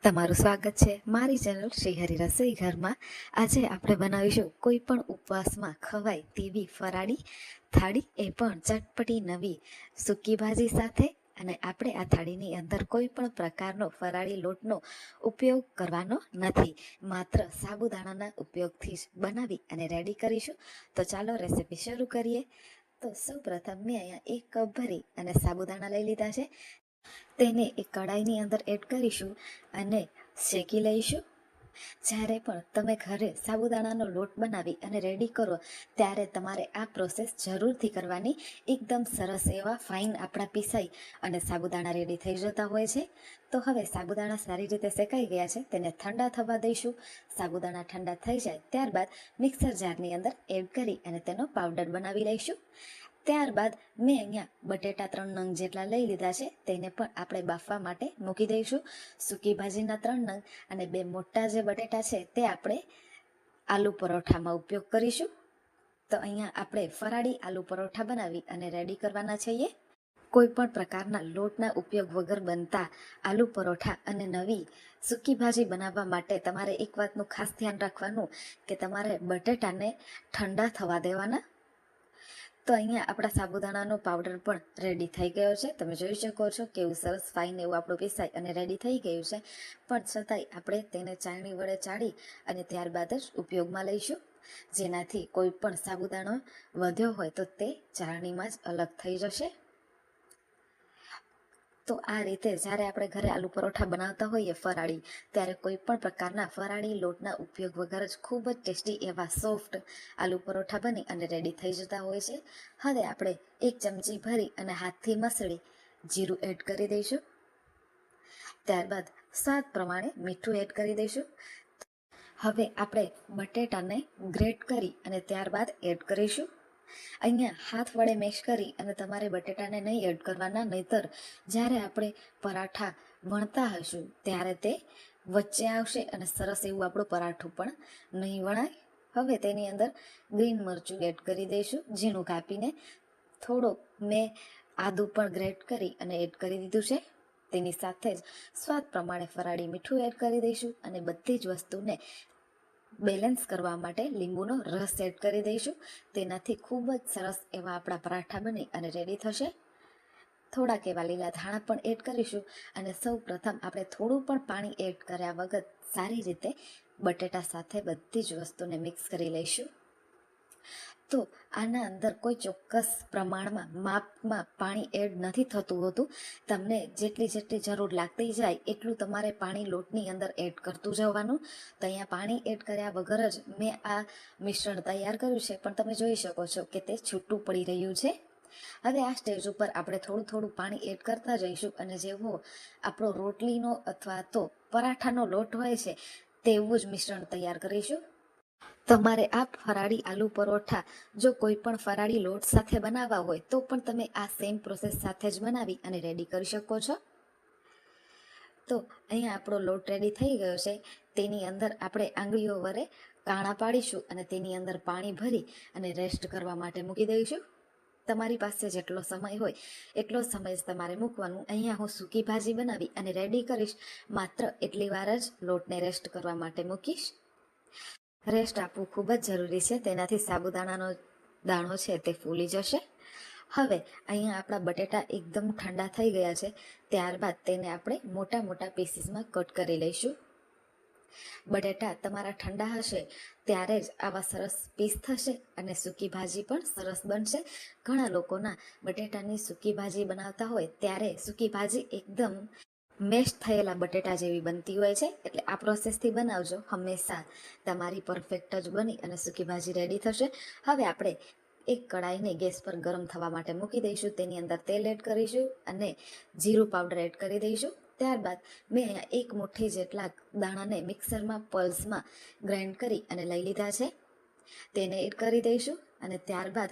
તમારું સ્વાગત છે મારી ચેનલ શ્રી હરિ રસોઈ ઘરમાં। આજે આપણે બનાવીશું કોઈ પણ ઉપવાસમાં ખવાય તેવી ફરાળી થાળી, એ પણ ચટપટી નવી સૂકી ભાજી સાથે। અને આપણે આ થાળીની અંદર કોઈ પણ પ્રકારનો ફરાળી લોટનો ઉપયોગ કરવાનો નથી, માત્ર સાબુદાણાના ઉપયોગથી જ બનાવી અને રેડી કરીશું। તો ચાલો રેસીપી શરૂ કરીએ। તો સૌપ્રથમ મેં અહીંયા 1 કપ ભરી અને સાબુદાણા લઈ લીધા છે। તેને એક કડાઈની અંદર એડ કરીશું અને શેકી લઈશું। જ્યારે પણ તમે ઘરે સાબુદાણાનો લોટ બનાવી અને રેડી કરો ત્યારે તમારે આ પ્રોસેસ જરૂરથી કરવાની। એકદમ સરસ એવા ફાઇન આપણા પીસાઈ અને સાબુદાણા રેડી થઈ જતા હોય છે। તો હવે સાબુદાણા સારી રીતે શેકાઈ ગયા છે, તેને ઠંડા થવા દઈશું। સાબુદાણા ઠંડા થઈ જાય ત્યારબાદ મિક્સર જારની અંદર એડ કરી અને તેનો પાવડર બનાવી લઈશું। ત્યારબાદ મેં અહીંયા બટેટા 3 નંગ જેટલા લઈ લીધા છે, તેને પણ આપણે બાફવા માટે મૂકી દઈશું। સૂકી ભાજીના 3 નંગ અને 2 મોટા જે બટેટા છે તે આપણે આલુ પરોઠામાં ઉપયોગ કરીશું। તો અહીંયા આપણે ફરાળી આલુ પરોઠા બનાવી અને રેડી કરવાના છીએ। કોઈ પણ પ્રકારના લોટના ઉપયોગ વગર બનતા આલુ પરોઠા અને નવી સૂકી ભાજી બનાવવા માટે તમારે એક વાતનું ખાસ ધ્યાન રાખવાનું કે તમારે બટેટાને ઠંડા થવા દેવાના। તો અહીંયા આપણા સાબુદાણાનો પાવડર પણ રેડી થઈ ગયો છે, તમે જોઈ શકો છો કેવું સરસ ફાઇન એવું આપણું પીસાઈ અને રેડી થઈ ગયું છે। પણ છતાંય આપણે તેને ચાળણી વડે ચાળી અને ત્યારબાદ જ ઉપયોગમાં લઈશું, જેનાથી કોઈ પણ સાબુદાણો વધ્યો હોય તો તે ચાળણીમાં જ અલગ થઈ જશે। તો આ રીતે જ્યારે આપણે ઘરે આલુ પરોઠા બનાવતા હોઈએ ફરાળી, ત્યારે કોઈ પણ પ્રકારના ફરાળી લોટના ઉપયોગ વગર જ ખૂબ જ ટેસ્ટી એવા સોફ્ટ આલુ પરોઠા બની અને રેડી થઈ જતા હોય છે। હવે આપણે 1 ચમચી ભરી અને હાથથી મસળી જીરું એડ કરી દઈશું। ત્યારબાદ સ્વાદ પ્રમાણે મીઠું એડ કરી દઈશું। હવે આપણે બટેટાને ગ્રેટ કરી અને ત્યારબાદ એડ કરીશું। અહીંયા હાથ વડે મેશ કરી અને તમારે બટેટાને નહીં એડ કરવાના, નહીતર જ્યારે આપણે પરાઠા વણતા હશું ત્યારે તે વચ્ચે આવશે અને સરસ એવું આપણું પરાઠું પણ નહીં વણાય। હવે તેની અંદર ગ્રીન મરચું એડ કરી દઈશું ઝીણું કાપીને। થોડો મેં આદું પણ ગ્રેટ કરી અને એડ કરી દીધું છે। તેની સાથે જ સ્વાદ પ્રમાણે ફરાળી મીઠું એડ કરી દઈશું અને બધી જ વસ્તુને બેલેન્સ કરવા માટે લીંબુનો રસ એડ કરી દઈશું। તેનાથી ખૂબ જ સરસ એવા આપણા પરાઠા બની અને રેડી થશે। થોડાક એવા લીલા ધાણા પણ એડ કરીશું અને સૌ પ્રથમ આપણે થોડું પણ પાણી એડ કર્યા વગર સારી રીતે બટેટા સાથે બધી જ વસ્તુને મિક્સ કરી લઈશું। તો આના અંદર કોઈ ચોક્કસ પ્રમાણમાં માપમાં પાણી એડ નથી થતું હોતું, તમને જેટલી જરૂર લાગતી જાય એટલું તમારે પાણી લોટની અંદર એડ કરતું જવાનું। તો અહીંયા પાણી એડ કર્યા વગર જ મેં આ મિશ્રણ તૈયાર કર્યું છે, પણ તમે જોઈ શકો છો કે તે છૂટું પડી રહ્યું છે। હવે આ સ્ટેજ ઉપર આપણે થોડું પાણી એડ કરતા જઈશું અને જેવો આપણો રોટલીનો અથવા તો પરાઠાનો લોટ હોય છે તેવું જ મિશ્રણ તૈયાર કરીશું। તમારે આ ફરાળી આલુ પરોઠા જો કોઈ પણ ફરાળી લોટ સાથે બનાવવા હોય તો પણ તમે આ સેમ પ્રોસેસ સાથે જ બનાવી અને રેડી કરી શકો છો। તો અહીંયા આપણો લોટ રેડી થઈ ગયો છે, તેની અંદર આપણે આંગળીઓ વડે કાણા પાડીશું અને તેની અંદર પાણી ભરી અને રેસ્ટ કરવા માટે મૂકી દઈશું। તમારી પાસે જેટલો સમય હોય એટલો સમય જ તમારે મૂકવાનું। અહીંયા હું સૂકી ભાજી બનાવી અને રેડી કરીશ, માત્ર એટલી વાર જ લોટને રેસ્ટ કરવા માટે મૂકીશ। રેસ્ટ આપવું ખૂબ જ જરૂરી છે, તેનાથી સાબુદાણાનો દાણો છે તે ફૂલી જશે। હવે અહીંયા આપણા બટેટા એકદમ ઠંડા થઈ ગયા છે, ત્યારબાદ તેને આપણે મોટા પીસીસમાં કટ કરી લઈશું। બટેટા તમારા ઠંડા હશે ત્યારે જ આવા સરસ પીસ થશે અને સૂકી ભાજી પણ સરસ બનશે। ઘણા લોકોના બટેટાની સૂકી ભાજી બનાવતા હોય ત્યારે સૂકી ભાજી એકદમ મેશ થયેલા બટેટા જેવી બનતી હોય છે, એટલે આ પ્રોસેસથી બનાવજો, હંમેશા તમારી પરફેક્ટ જ બની અને સૂકી ભાજી રેડી થશે। હવે આપણે એક કડાઈને ગેસ પર ગરમ થવા માટે મૂકી દઈશું, તેની અંદર તેલ એડ કરીશું અને જીરું પાવડર એડ કરી દઈશું। ત્યારબાદ મેં અહીંયા 1 મુઠ્ઠી જેટલા દાણાને મિક્સરમાં પલ્સમાં ગ્રાઇન્ડ કરી અને લઈ લીધા છે, તેને એડ કરી દઈશું અને ત્યારબાદ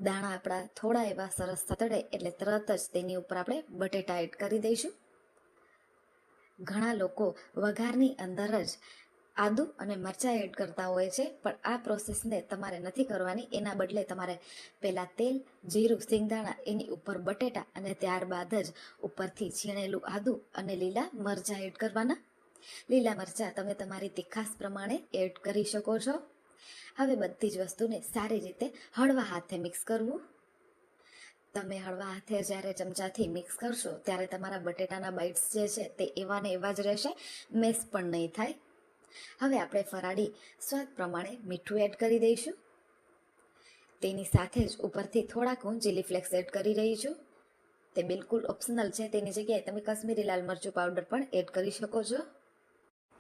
દાણા આપણા થોડા એવા સરસ સતળે એટલે તરત જ તેની ઉપર આપણે બટેટા એડ કરી દઈશું। ઘણા લોકો વઘારની અંદર જ આદુ અને મરચાં એડ કરતા હોય છે, પણ આ પ્રોસેસને તમારે નથી કરવાની. એના બદલે તમારે પહેલાં તેલ, જીરું, સિંગદાણા, એની ઉપર બટેટા અને ત્યારબાદ જ ઉપરથી છીણેલું આદુ અને લીલા મરચાં એડ કરવાના. લીલા મરચાં તમે તમારી તીખાસ પ્રમાણે એડ કરી શકો છો. હવે બધી જ વસ્તુને સારી રીતે હળવા હાથે મિક્સ કરવું. તમે હળવા હાથે જ્યારે ચમચાથી મિક્સ કરશો ત્યારે તમારા બટેટાના બાઇટ્સ જે છે તે એવા ને એવા જ રહેશે, મેસ પણ નહીં થાય. હવે આપણે ફરાળી સ્વાદ પ્રમાણે મીઠું એડ કરી દઈશું. તેની સાથે જ ઉપરથી થોડાક હું ચીલી ફ્લેક્સ એડ કરી રહી છું. તે બિલકુલ ઓપ્શનલ છે, તેની જગ્યાએ તમે કશ્મીરી લાલ મરચું પાવડર પણ એડ કરી શકો છો.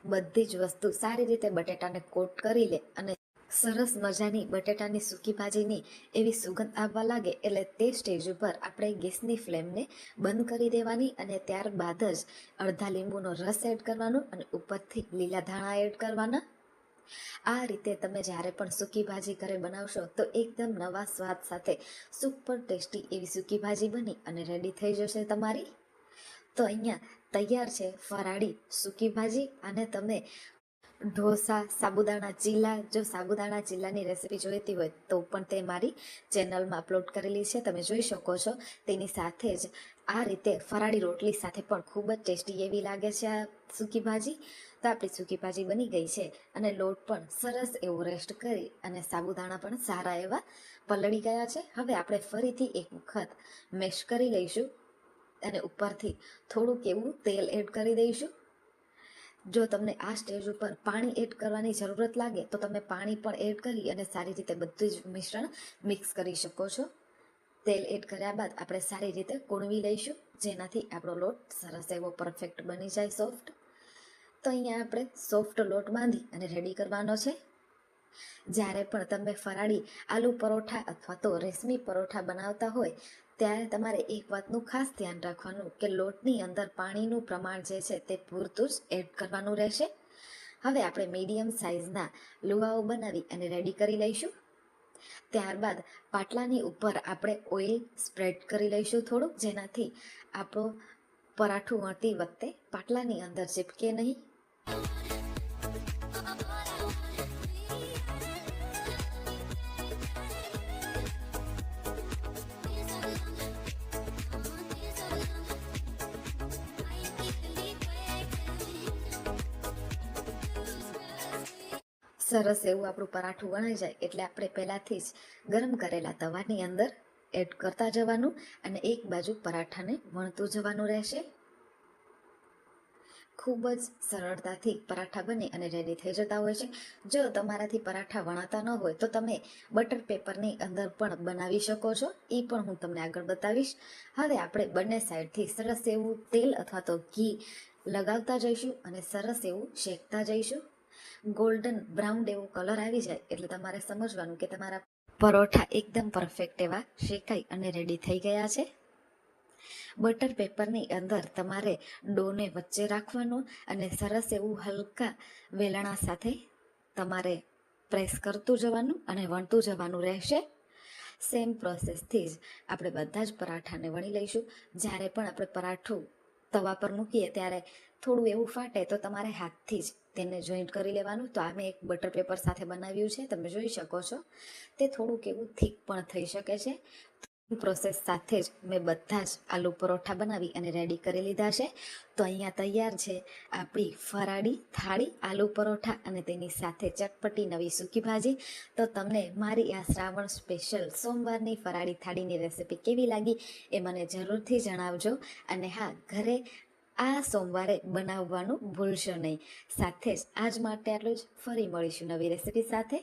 બધી જ વસ્તુ સારી રીતે બટેટાને કોટ કરી લે અને સરસ મજાની બટેટાની સૂકી ભાજીની એવી સુગંધ આવવા લાગે એટલે તે સ્ટેજ ઉપર આપણે ગેસની ફ્લેમને બંધ કરી દેવાની અને ત્યારબાદ જ અડધા લીંબુનો રસ એડ કરવાનો અને ઉપરથી લીલા ધાણા એડ કરવાના. આ રીતે તમે જ્યારે પણ સૂકી ભાજી ઘરે બનાવશો તો એકદમ નવા સ્વાદ સાથે સુપર ટેસ્ટી એવી સૂકી ભાજી બની અને રેડી થઈ જશે તમારી. તો અહીંયા તૈયાર છે ફરાળી સૂકી ભાજી. અને તમે ઢોસા, સાબુદાણા ચીલા, જો સાબુદાણા ચીલાની રેસીપી જોઈતી હોય તો પણ તે મારી ચેનલમાં અપલોડ કરેલી છે, તમે જોઈ શકો છો. તેની સાથે જ આ રીતે ફરાળી રોટલી સાથે પણ ખૂબ જ ટેસ્ટી એવી લાગે છે આ સૂકી ભાજી. તો આપણી સૂકી ભાજી બની ગઈ છે અને લોટ પણ સરસ એવો રેસ્ટ કરી અને સાબુદાણા પણ સારા એવા પલળી ગયા છે. હવે આપણે ફરીથી એક વખત મેશ કરી લઈશું અને ઉપરથી થોડુંક એવું તેલ એડ કરી દઈશું. જો તમને આ સ્ટેજ ઉપર પાણી એડ કરવાની જરૂરત લાગે તો તમે પાણી પણ એડ કરી અને સારી રીતે બધું જ મિશ્રણ મિક્સ કરી શકો છો. તેલ એડ કર્યા બાદ આપણે સારી રીતે કૂણવી લઈશું, જેનાથી આપણો લોટ સરસ એવો પરફેક્ટ બની જાય, સોફ્ટ. તો અહીંયા આપણે સોફ્ટ લોટ બાંધી અને રેડી કરવાનો છે. જ્યારે પણ તમે ફરાળી આલુ પરોઠા અથવા તો રેશમી પરોઠા બનાવતા હોય ત્યારે તમારે એક વાતનું ખાસ ધ્યાન રાખવાનું કે લોટની અંદર પાણીનું પ્રમાણ જે છે તે પૂરતું જ એડ કરવાનું રહેશે. હવે આપણે મીડિયમ સાઇઝના લુવાઓ બનાવી અને રેડી કરી લઈશું. ત્યારબાદ પાટલાની ઉપર આપણે ઓઇલ સ્પ્રેડ કરી લઈશું થોડુંક, જેનાથી આપણો પરાઠું વણતી વખતે પાટલાની અંદર ચીપકે નહીં. સરસ એવું આપણું પરાઠું વણાઈ જાય એટલે આપણે પહેલાંથી જ ગરમ કરેલા તવાની અંદર એડ કરતા જવાનું અને એક બાજુ પરાઠાને વણતું જવાનું રહેશે. ખૂબ જ સરળતાથી પરાઠા બની અને રેડી થઈ જતા હોય છે. જો તમારાથી પરાઠા વણાતા ન હોય તો તમે બટર પેપરની અંદર પણ બનાવી શકો છો, એ પણ હું તમને આગળ બતાવીશ. હવે આપણે બંને સાઈડથી સરસ એવું તેલ અથવા તો ઘી લગાવતા જઈશું અને સરસ એવું શેકતા જઈશું. ગોલ્ડન બ્રાઉન એવો કલર આવી જાય એટલે તમારે સમજવાનું કે તમારા પરોઠા એકદમ પરફેક્ટ એવા શેકાઈ અને રેડી થઈ ગયા છે. બટર પેપરની અંદર તમારે ડોને વચ્ચે રાખવાનો અને સરસ એવું હલકા વેલણા સાથે તમારે પ્રેસ કરતું જવાનું અને વણતું જવાનું રહેશે. સેમ પ્રોસેસથી જ આપણે બધા જ પરાઠાને વણી લઈશું. જ્યારે પણ આપણે પરાઠું તવા પર મૂકીએ ત્યારે થોડું એવું ફાટે તો તમારે હાથથી જ તેને જોઈન્ટ કરી લેવાનું. તો આ મેં એક બટર પેપર સાથે બનાવ્યું છે, તમે જોઈ શકો છો. તે થોડુંક એવું થીક પણ થઈ શકે છે. પ્રોસેસ સાથે જ મેં બધા જ આલુ પરોઠા બનાવી અને રેડી કરી લીધા છે. તો અહીંયા તૈયાર છે આપણી ફરાળી થાળી આલુ પરોઠા અને તેની સાથે ચટપટી નવી સૂકી ભાજી. તો તમને મારી આ શ્રાવણ સ્પેશિયલ સોમવારની ફરાળી થાળીની રેસીપી કેવી લાગી એ મને જરૂરથી જણાવજો. અને હા, ઘરે આ સોમવારે બનાવવાનું ભૂલશો નહીં. સાથે જ આજ માટે આટલું જ. ફરી મળીશું નવી રેસીપી સાથે.